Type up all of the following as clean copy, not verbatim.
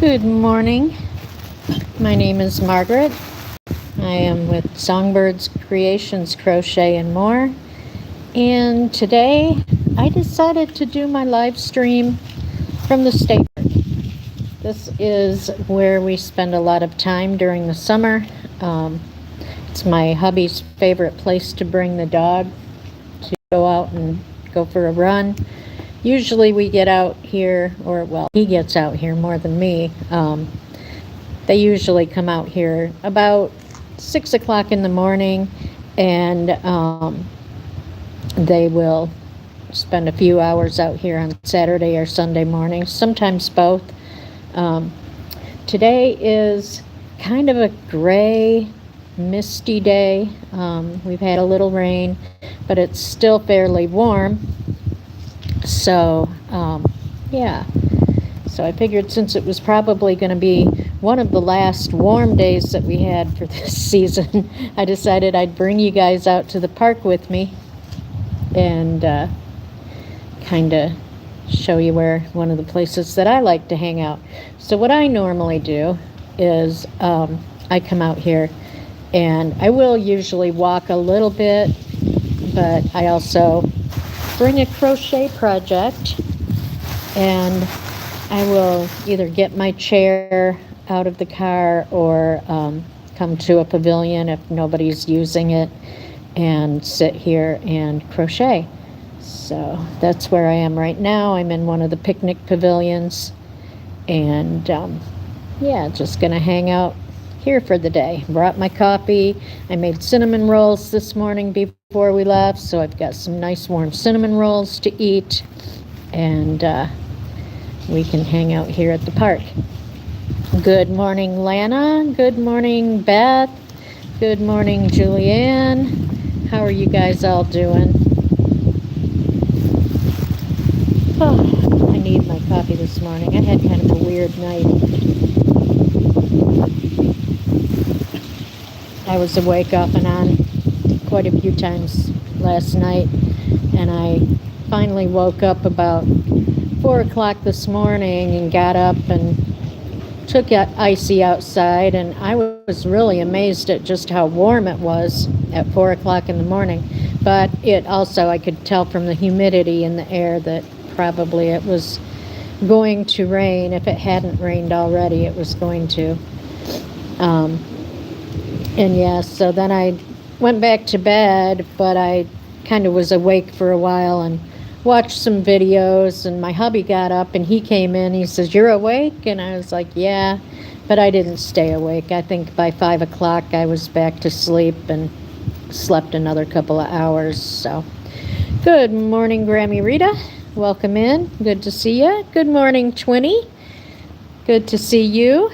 Good morning. My name is Margaret. I am with Songbirds Creations Crochet and More. And today I decided to do my live stream from the state park. This is where we spend a lot of time during the summer. It's my hubby's favorite place to bring the dog to go out and go for a run. Usually we get out here, or well, he gets out here more than me. They usually come out here about 6 o'clock in the morning, and they will spend a few hours out here on Saturday or Sunday morning, sometimes both. Today is kind of a gray, misty day. We've had a little rain, but it's still fairly warm. So, yeah. So I figured since it was probably going to be one of the last warm days that we had for this season, I decided I'd bring you guys out to the park with me and kind of show you where one of the places that I like to hang out. So what I normally do is I come out here and I will usually walk a little bit, but I also bring a crochet project, and I will either get my chair out of the car or come to a pavilion if nobody's using it and sit here and crochet. So that's where I am right now. I'm in one of the picnic pavilions, and yeah, just gonna hang out here for the day. Brought my coffee. I made cinnamon rolls this morning before we left, so I've got some nice warm cinnamon rolls to eat, and we can hang out here at the park. Good morning, Lana. Good morning, Beth. Good morning, Julianne. How are you guys all doing? Oh, I need my coffee this morning. I had kind of a weird night. I was awake off and on quite a few times last night, and I finally woke up about 4 o'clock this morning and got up and took Icy outside, and I was really amazed at just how warm it was at 4 o'clock in the morning. But it also, I could tell from the humidity in the air that probably it was going to rain. If it hadn't rained already, it was going to. And yeah, so then I went back to bed, but I kind of was awake for a while and watched some videos, and my hubby got up and he came in. He says, "You're awake?" And I was like, "Yeah," but I didn't stay awake. I think by 5 o'clock I was back to sleep and slept another couple of hours. So good morning, Grammy Rita. Welcome in. Good to see you. Good morning, Twinny. Good to see you.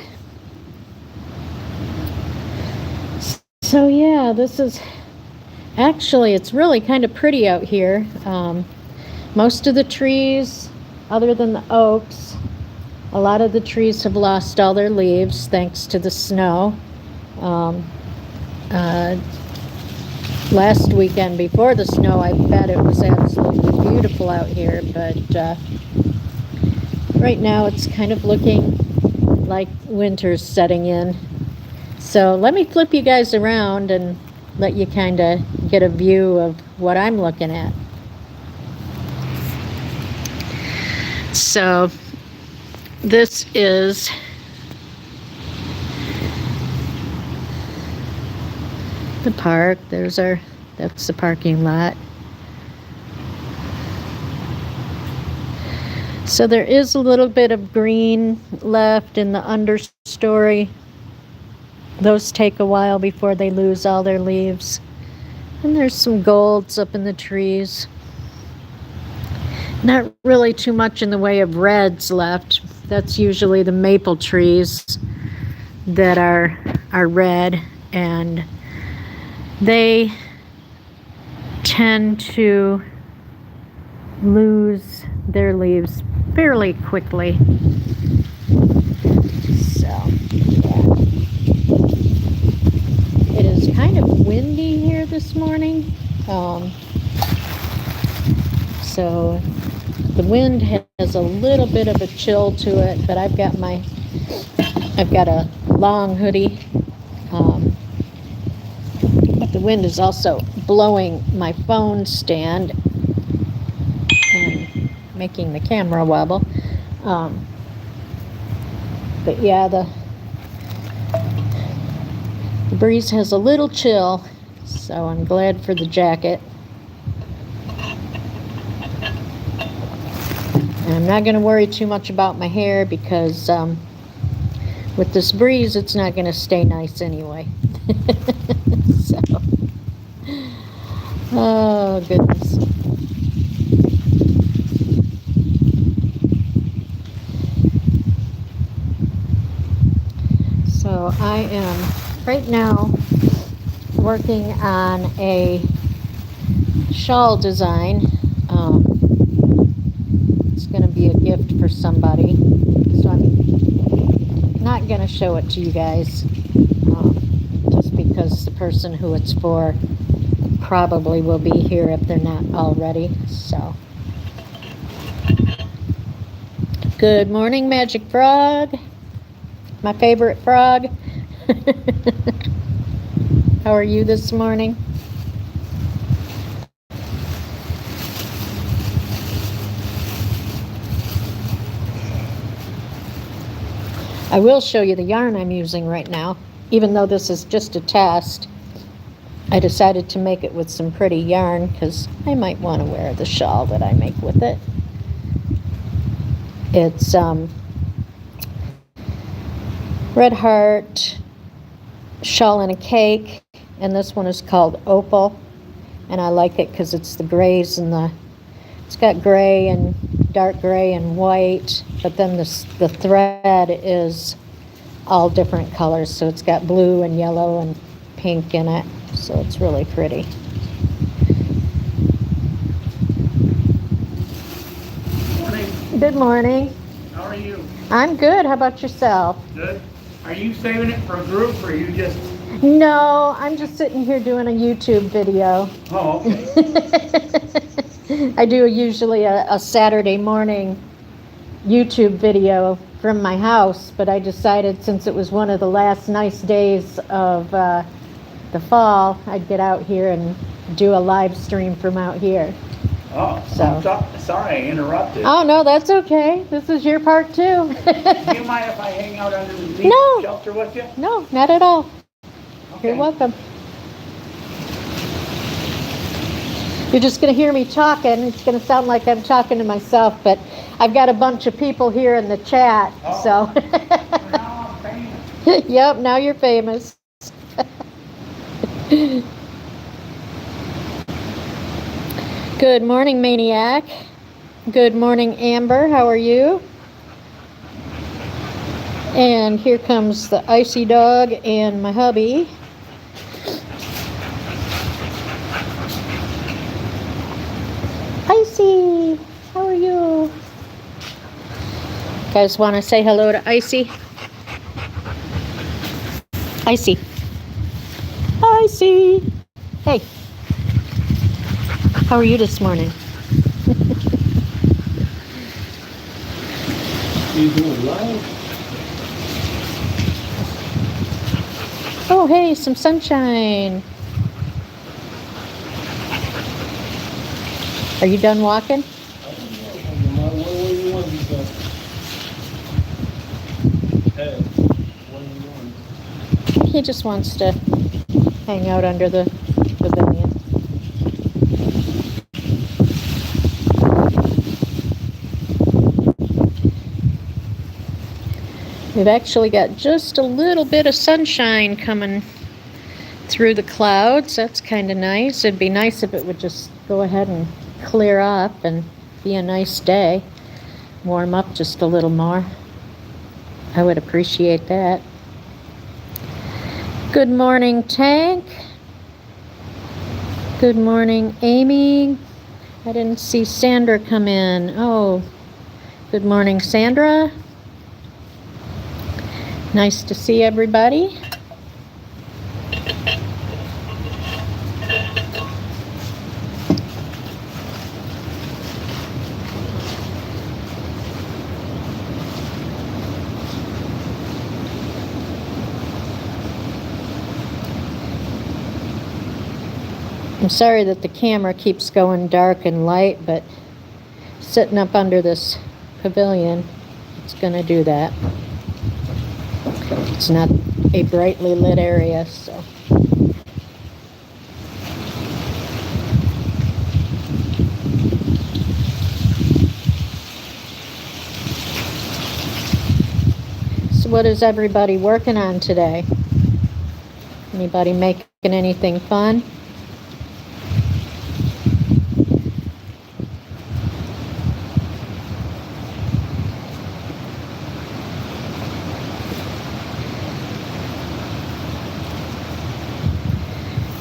So yeah, this is actually, it's really kind of pretty out here. Most of the trees, other than the oaks, a lot of the trees have lost all their leaves thanks to the snow. Last weekend before the snow, I bet it was absolutely beautiful out here, but right now it's kind of looking like winter's setting in. So let me flip you guys around and let you kind of get a view of what I'm looking at. So this is the park. That's the parking lot. So there is a little bit of green left in the understory. Those take a while before they lose all their leaves. And there's some golds up in the trees. Not really too much in the way of reds left. That's usually the maple trees that are red, and they tend to lose their leaves fairly quickly. So, yeah. It is kind of windy here this morning. So the wind has a little bit of a chill to it, but I've got my I've got a long hoodie. The wind is also blowing my phone stand and making the camera wobble. But yeah, the breeze has a little chill, so I'm glad for the jacket. And I'm not going to worry too much about my hair because with this breeze, it's not going to stay nice anyway. So, oh goodness. So I am right now working on a shawl design. It's going to be a gift for somebody. So I'm not going to show it to you guys just because the person who it's for probably will be here if they're not already. So good morning, Magic Frog. My favorite frog. How are you this morning? I will show you the yarn I'm using right now. Even though this is just a test, I decided to make it with some pretty yarn because I might want to wear the shawl that I make with it. It's Red Heart Shawl and a Cake, and this one is called Opal, and I like it because it's the grays and it's got gray and dark gray and white, but then the thread is all different colors, so it's got blue and yellow and pink in it, so it's really pretty. Morning. Good morning. How are you? I'm good. How about yourself? Good. Are you saving it for a group or are you just... No, I'm just sitting here doing a YouTube video. Oh, okay. I do usually a Saturday morning YouTube video from my house, but I decided since it was one of the last nice days of the fall, I'd get out here and do a live stream from out here. Oh, So. sorry I interrupted. Oh, no, that's okay. This is your part too. Do you mind if I hang out under the No. shelter with you? No, not at all. Okay. You're welcome. You're just going to hear me talking. It's going to sound like I'm talking to myself, but I've got a bunch of people here in the chat, Oh. so. Now I'm famous. Yep, now you're famous. Good morning, Maniac. Good morning, Amber. How are you? And here comes the Icy Dog and my hubby. Icy, how are you? Guys want to say hello to Icy? Icy. Icy. Hey. How are you this morning? You doing live? Oh, hey, some sunshine. Are you done walking? He just wants to hang out under the pavilion. We've actually got just a little bit of sunshine coming through the clouds. That's kind of nice. It'd be nice if it would just go ahead and clear up and be a nice day. Warm up just a little more. I would appreciate that. Good morning, Tank. Good morning, Amy. I didn't see Sandra come in. Oh, good morning, Sandra. Nice to see everybody. I'm sorry that the camera keeps going dark and light, but sitting up under this pavilion, it's going to do that. It's not a brightly lit area, so. So what is everybody working on today? Anybody making anything fun?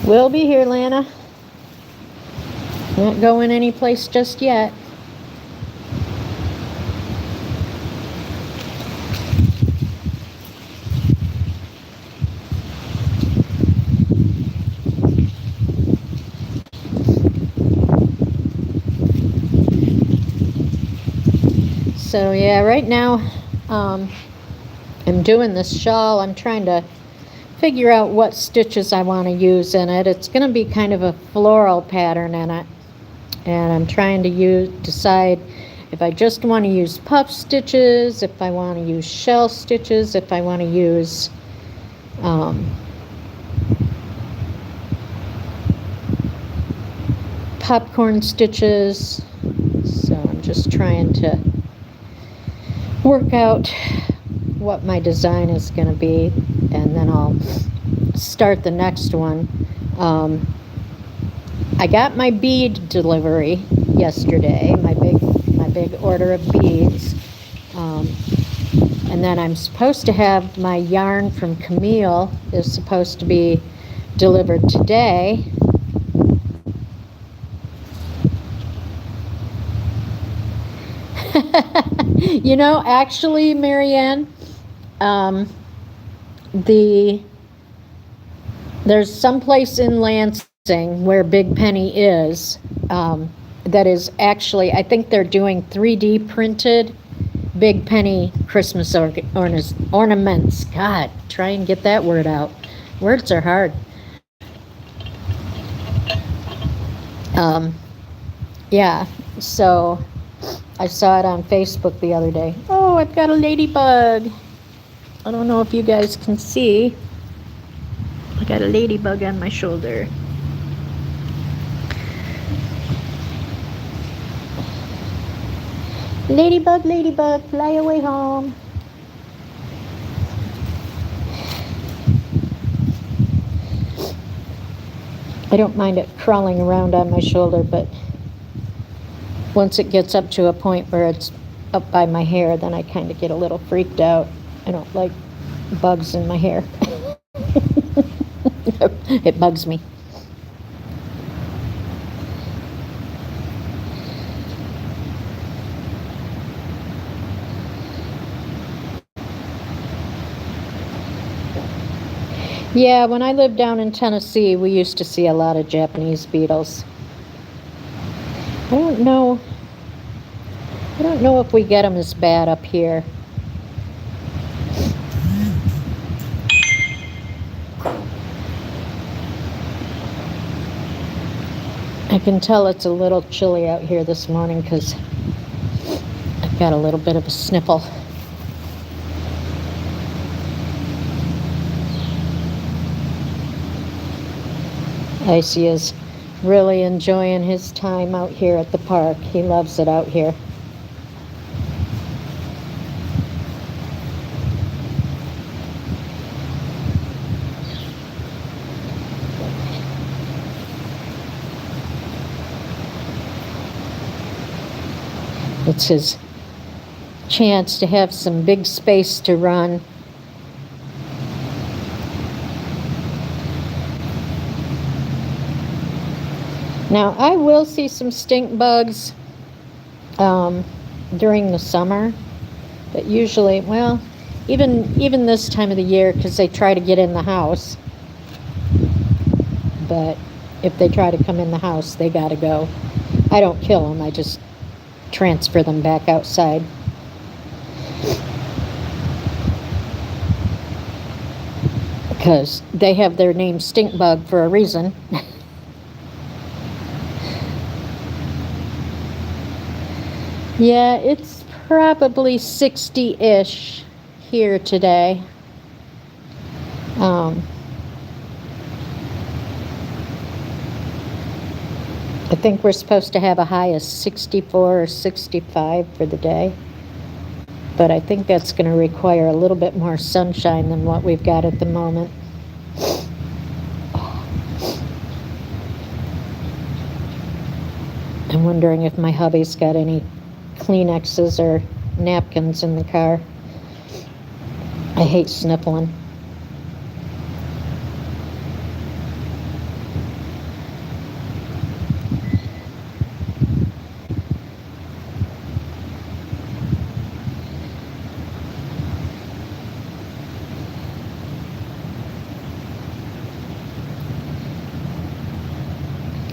We'll be here, Lana. Not going anyplace just yet. So yeah, right now I'm doing this shawl. I'm trying to figure out what stitches I want to use in it. It's going to be kind of a floral pattern in it, and I'm trying to decide if I just want to use puff stitches, if I want to use shell stitches, if I want to use popcorn stitches. So I'm just trying to work out what my design is going to be, and then I'll start the next one. I got my bead delivery yesterday, my big order of beads, and then I'm supposed to have my yarn from Camille is supposed to be delivered today. You know, actually, Marianne, there's some place in Lansing where Big Penny is, that is actually, I think they're doing 3D printed Big Penny Christmas ornaments. God, try and get that word out. Words are hard. Yeah, so I saw it on Facebook the other day. Oh, I've got a ladybug. I don't know if you guys can see. I got a ladybug on my shoulder. Ladybug, ladybug, fly away home. I don't mind it crawling around on my shoulder, but once it gets up to a point where it's up by my hair, then I kind of get a little freaked out. I don't like bugs in my hair. It bugs me. Yeah, when I lived down in Tennessee, we used to see a lot of Japanese beetles. I don't know if we get them as bad up here. I can tell it's a little chilly out here this morning because I've got a little bit of a sniffle. Icy is really enjoying his time out here at the park. He loves it out here. It's his chance to have some big space to run. Now, I will see some stink bugs during the summer, but usually, well, even this time of the year, because they try to get in the house. But if they try to come in the house, they gotta go. I don't kill them, I just transfer them back outside. Because they have their name stink bug for a reason. Yeah, it's probably 60-ish here today. I think we're supposed to have a high of 64 or 65 for the day. But I think that's going to require a little bit more sunshine than what we've got at the moment. I'm wondering if my hubby's got any Kleenexes or napkins in the car. I hate sniffling.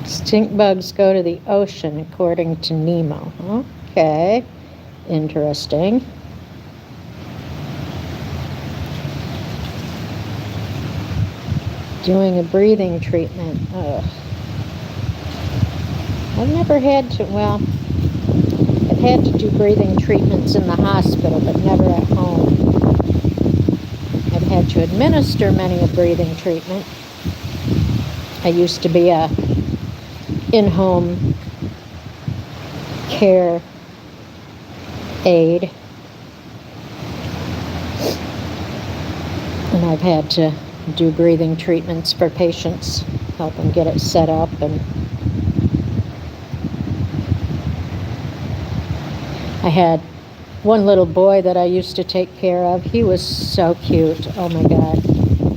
Stink bugs go to the ocean, according to Nemo. Okay, interesting. Doing a breathing treatment. Ugh. I've never had to, well, I've had to do breathing treatments in the hospital, but never at home. I've had to administer many a breathing treatment. I used to be a in-home care aide, and I've had to do breathing treatments for patients, help them get it set up. And I had one little boy that I used to take care of. He was so cute. Oh my God.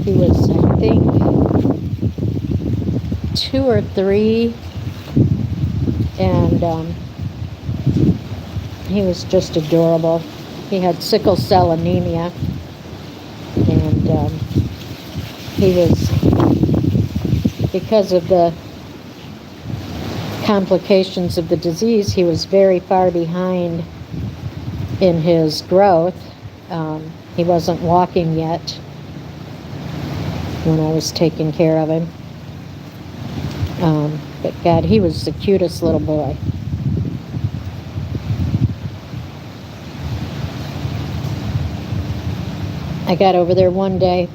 He was, I think, 2 or 3, and he was just adorable. He had sickle cell anemia, and he was, because of the complications of the disease, he was very far behind in his growth. He wasn't walking yet when I was taking care of him. But God, he was the cutest little boy. I got over there one day,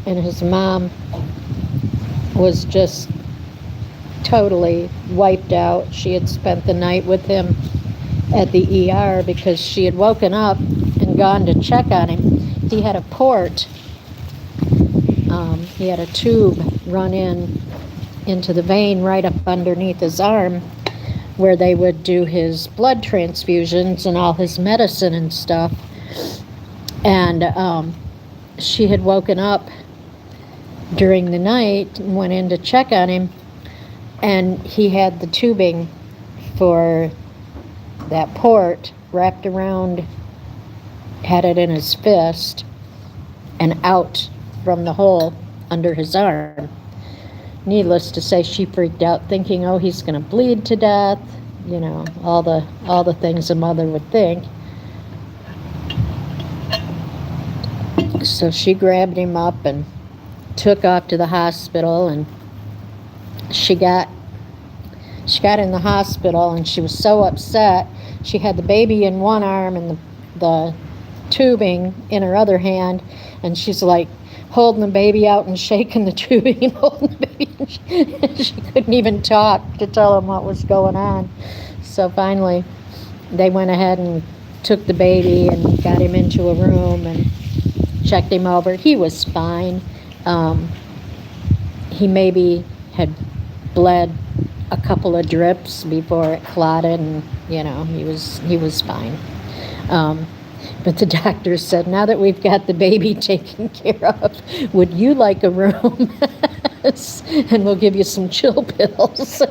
and his mom was just totally wiped out. She had spent the night with him at the ER because she had woken up and gone to check on him. He had a port. He had a tube run into the vein right up underneath his arm, where they would do his blood transfusions and all his medicine and stuff. And she had woken up during the night and went in to check on him, and he had the tubing for that port wrapped around, had it in his fist and out from the hole under his arm. Needless to say, she freaked out, thinking, oh, he's going to bleed to death, you know, all the things a mother would think. So she grabbed him up and took off to the hospital, and she got in the hospital, and she was so upset. She had the baby in one arm and the tubing in her other hand, and she's like holding the baby out and shaking the tubing and holding the baby. She couldn't even talk to tell him what was going on. So finally, they went ahead and took the baby and got him into a room and checked him over. He was fine. He maybe had bled a couple of drips before it clotted, and you know, he was fine. But the doctor said, now that we've got the baby taken care of, would you like a room? And we'll give you some chill pills.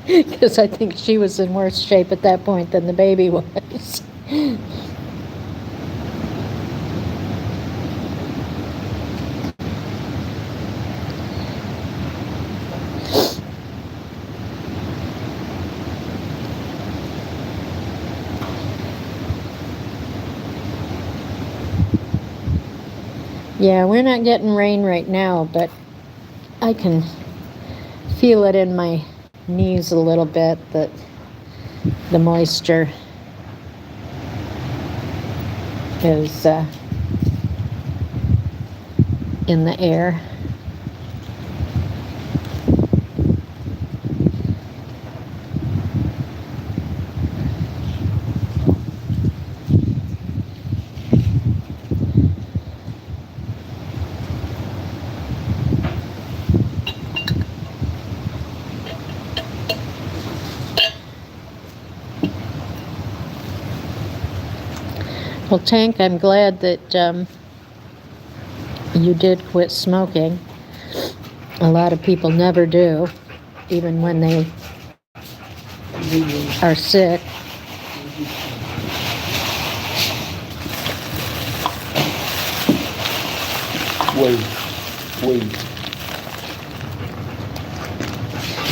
Because I think she was in worse shape at that point than the baby was. Yeah, we're not getting rain right now, but I can feel it in my knees a little bit, that the moisture is in the air. Well, Tank, I'm glad that you did quit smoking. A lot of people never do, even when they are sick. Wait.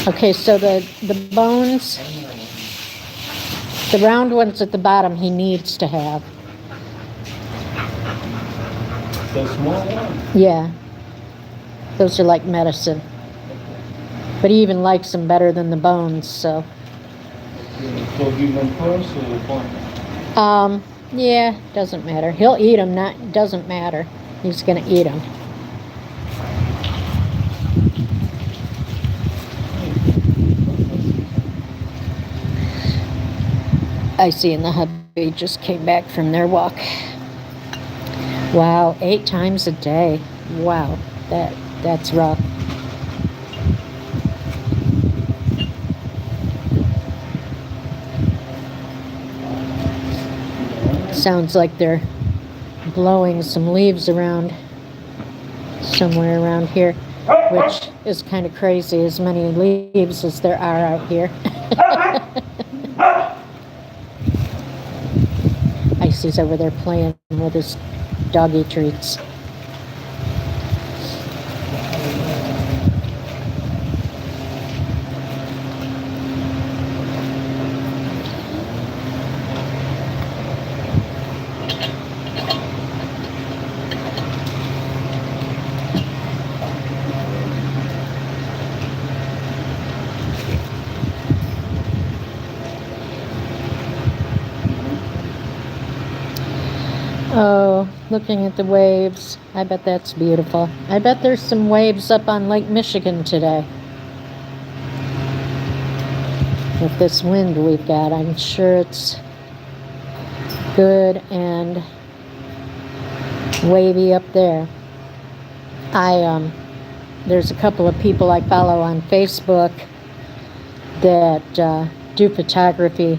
Okay, so the bones, the round ones at the bottom, he needs to have. The small one. Yeah. Those are like medicine. But he even likes them better than the bones, so. So give them first or what? Yeah, doesn't matter. He'll eat them, doesn't matter. He's gonna eat them. Icy and the hubby just came back from their walk. Wow, 8 times a day. Wow, that's rough. Sounds like they're blowing some leaves around somewhere around here, which is kind of crazy, as many leaves as there are out here. Icy's over there playing with his doggy treats. Oh, looking at the waves. I bet that's beautiful. I bet there's some waves up on Lake Michigan today. With this wind we've got, I'm sure it's good and wavy up there. There's a couple of people I follow on Facebook that do photography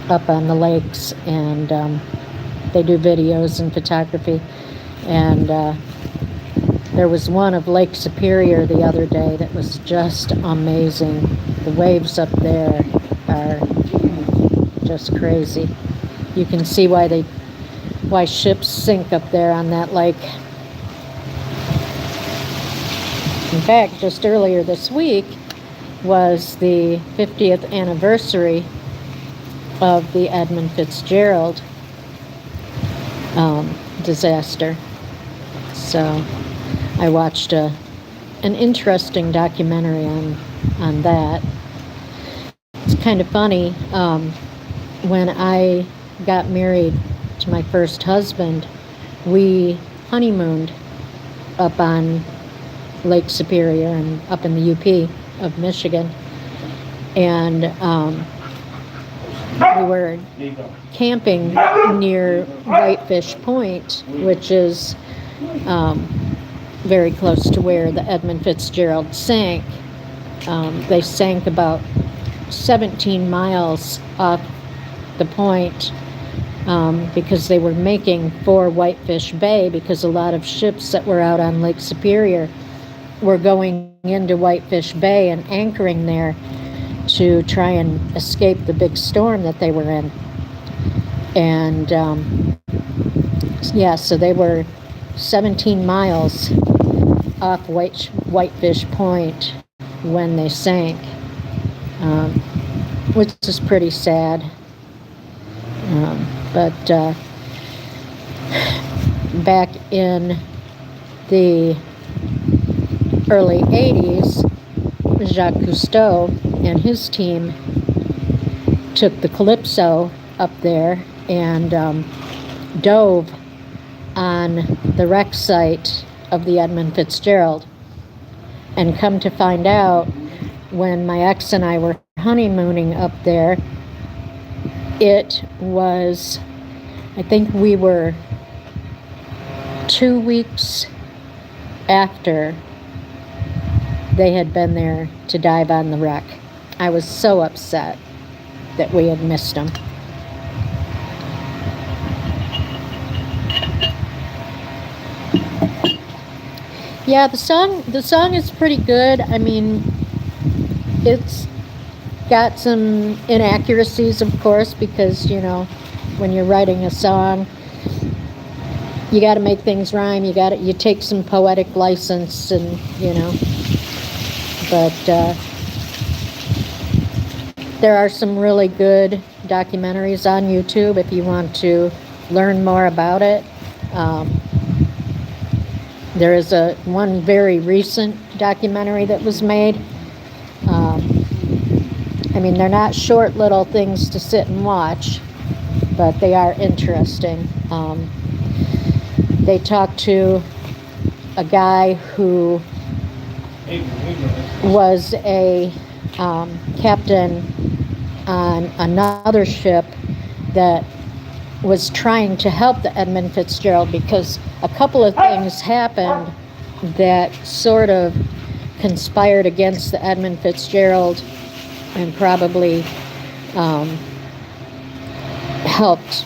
up on the lakes, and they do videos and photography. And there was one of Lake Superior the other day that was just amazing. The waves up there are just crazy. You can see why ships sink up there on that lake. In fact, just earlier this week was the 50th anniversary of the Edmund Fitzgerald disaster. So I watched an interesting documentary on that. It's kind of funny. When I got married to my first husband, we honeymooned up on Lake Superior and up in the UP of Michigan. And we were camping near Whitefish Point, which is very close to where the Edmund Fitzgerald sank. They sank about 17 miles off the point because they were making for Whitefish Bay, because a lot of ships that were out on Lake Superior were going into Whitefish Bay and anchoring there to try and escape the big storm that they were in. And so they were 17 miles off Whitefish Point when they sank, which is pretty sad. But back in the early 80s, Jacques Cousteau and his team took the Calypso up there and dove on the wreck site of the Edmund Fitzgerald. And come to find out, when my ex and I were honeymooning up there, it was, I think we were 2 weeks after they had been there to dive on the wreck. I was so upset that we had missed them. Yeah, the song is pretty good. I mean, it's got some inaccuracies, of course, because, you know, when you're writing a song, you got to make things rhyme. You take some poetic license, and, you know, but there are some really good documentaries on YouTube if you want to learn more about it. There is one very recent documentary that was made. I mean, they're not short little things to sit and watch, but they are interesting. They talked to a guy who was a captain on another ship that was trying to help the Edmund Fitzgerald, because a couple of things happened that sort of conspired against the Edmund Fitzgerald and probably helped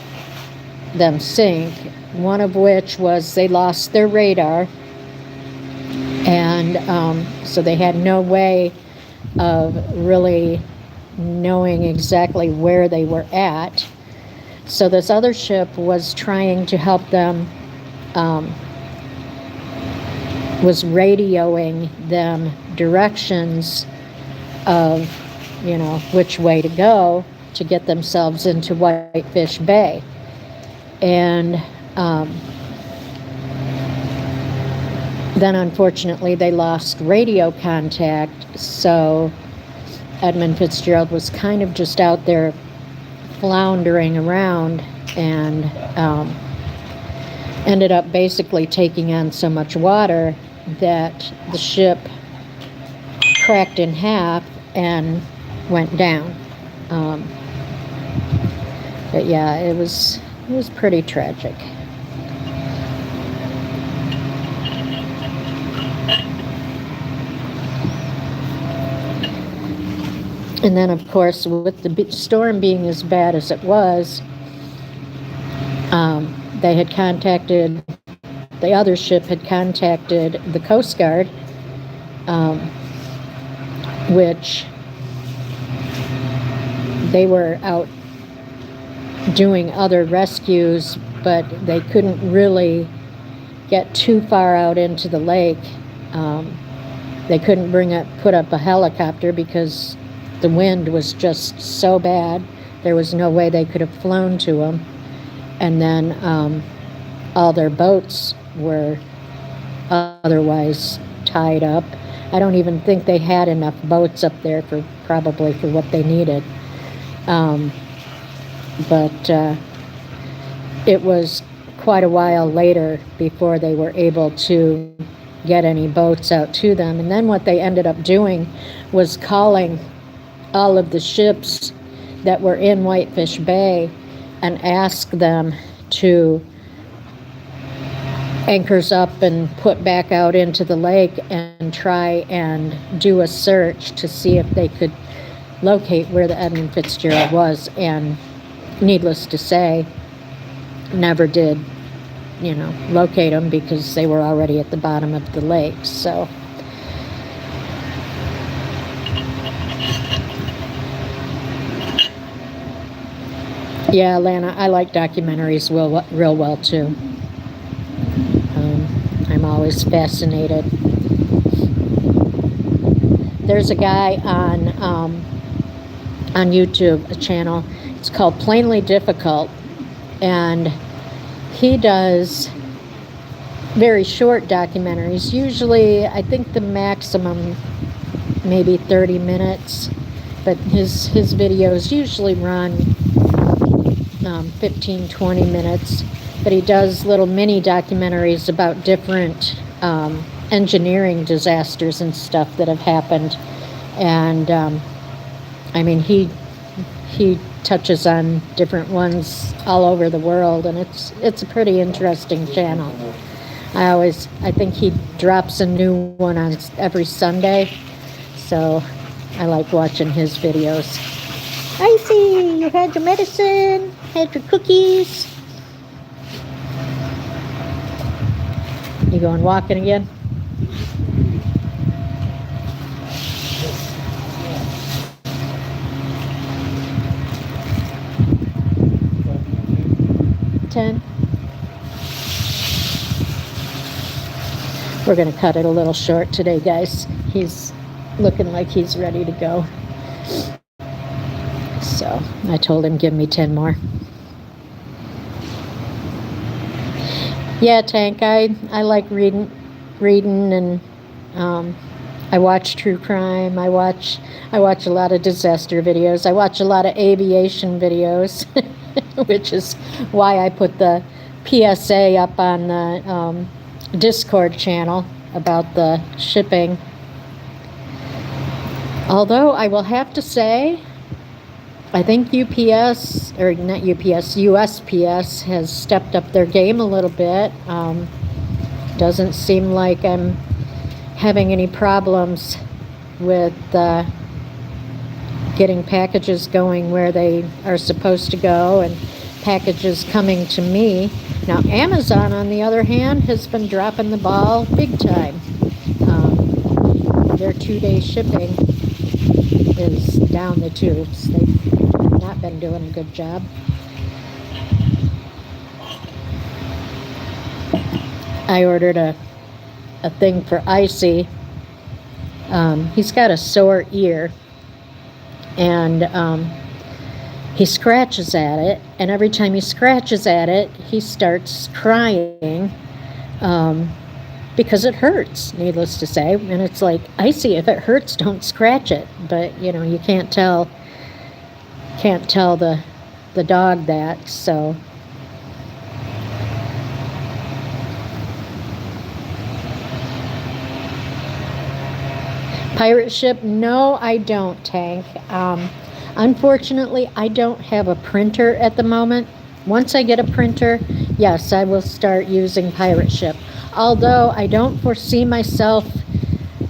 them sink. One of which was they lost their radar, and so they had no way of really knowing exactly where they were at. So this other ship was trying to help them, was radioing them directions of, you know, which way to go to get themselves into Whitefish Bay. And then unfortunately they lost radio contact, so Edmund Fitzgerald was kind of just out there floundering around, and ended up basically taking on so much water that the ship cracked in half and went down. But yeah, it was pretty tragic. And then, of course, with the storm being as bad as it was, they had contacted, the other ship had contacted the Coast Guard, which they were out doing other rescues, but they couldn't really get too far out into the lake. They couldn't put up a helicopter because the wind was just so bad. There was no way they could have flown to them. And then all their boats were otherwise tied up. I don't even think they had enough boats up there probably for what they needed. But it was quite a while later before they were able to get any boats out to them. And then what they ended up doing was calling all of the ships that were in Whitefish Bay and ask them to anchors up and put back out into the lake and try and do a search to see if they could locate where the Edmund Fitzgerald was. And needless to say, never did, locate them because they were already at the bottom of the lake. So yeah, Lana, I like documentaries real well too. I'm always fascinated. There's a guy on YouTube, a channel. It's called Plainly Difficult, and he does very short documentaries. Usually, I think the maximum maybe 30 minutes, but his videos usually run 15-20 minutes, but he does little mini documentaries about different engineering disasters and stuff that have happened. And I mean, he touches on different ones all over the world, and it's a pretty interesting channel. I think he drops a new one on every Sunday, so I like watching his videos. I see you had your medicine, had your cookies. You going walking again? Ten. We're going to cut it a little short today, guys. He's looking like he's ready to go. So I told him, give me 10 more. Yeah, Tank, I like reading and I watch true crime. I watch a lot of disaster videos. I watch a lot of aviation videos, which is why I put the PSA up on the Discord channel about the shipping. Although I will have to say, I think UPS, or not UPS, USPS has stepped up their game a little bit. Doesn't seem like I'm having any problems with getting packages going where they are supposed to go and packages coming to me. Now, Amazon, on the other hand, has been dropping the ball big time. Their 2-day shipping is down the tubes. They've not been doing a good job. I ordered a thing for Icy. He's got a sore ear, and he scratches at it, and every time he scratches at it, he starts crying because it hurts, needless to say. And it's like, Icy, if it hurts, don't scratch it. But, you know, you can't tell the dog that, so. Pirate ship? No, I don't, Tank. Unfortunately, I don't have a printer at the moment. Once I get a printer, yes, I will start using pirate ship. Although I don't foresee myself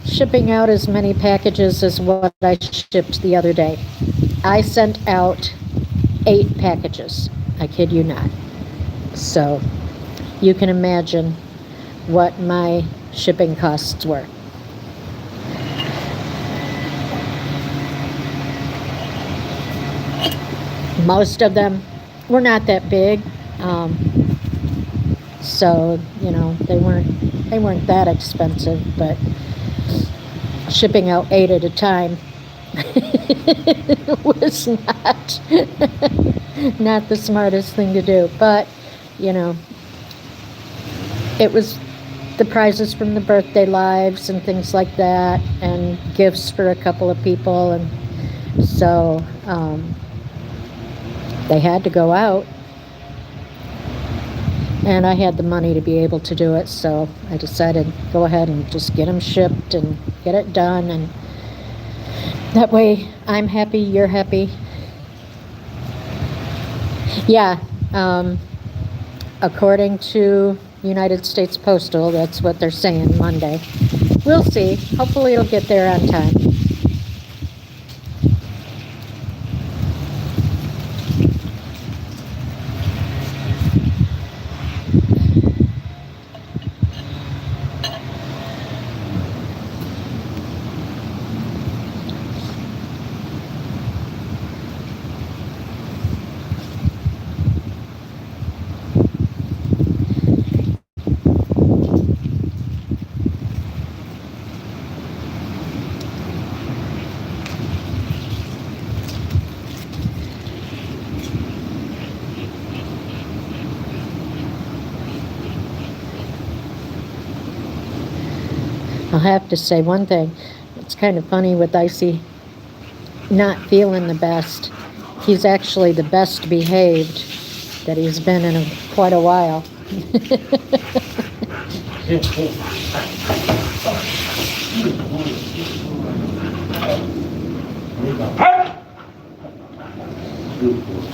shipping out as many packages as what I shipped the other day. I sent out 8 packages. I kid you not. So you can imagine what my shipping costs were. Most of them were not that big, so you know they weren't that expensive. But shipping out 8 at a time was not the smartest thing to do. But you know, it was the prizes from the birthday lives and things like that, and gifts for a couple of people, and so. They had to go out, and I had the money to be able to do it, so I decided go ahead and just get them shipped and get it done, and that way I'm happy, you're happy. Yeah, according to United States Postal, that's what they're saying, Monday. We'll see. Hopefully it'll get there on time. I'll have to say one thing. It's kind of funny with Icy not feeling the best. He's actually the best behaved that he's been in quite a while. Here, here. Good boy.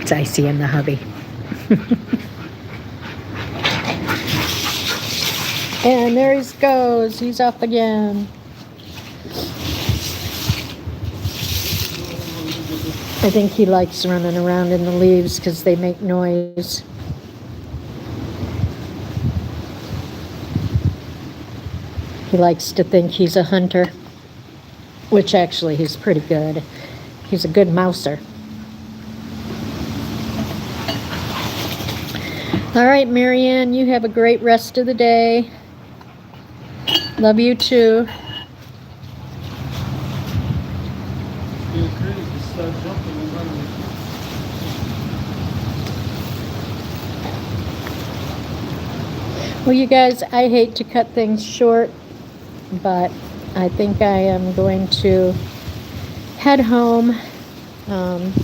It's icy in the hubby. And there he goes. He's up again. I think he likes running around in the leaves because they make noise. He likes to think he's a hunter, which actually he's pretty good. He's a good mouser. All right, Marianne, you have a great rest of the day. Love you too. Feel free to start jumping and running. Well, you guys, I hate to cut things short, but I think I am going to head home.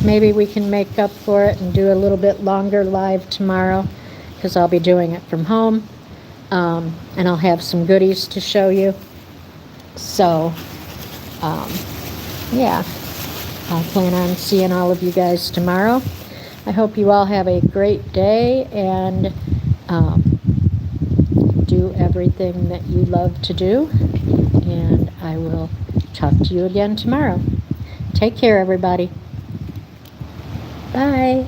Maybe we can make up for it and do a little bit longer live tomorrow, because I'll be doing it from home. And I'll have some goodies to show you. So, yeah, I plan on seeing all of you guys tomorrow. I hope you all have a great day and do everything that you love to do. And I will talk to you again tomorrow. Take care, everybody. Bye.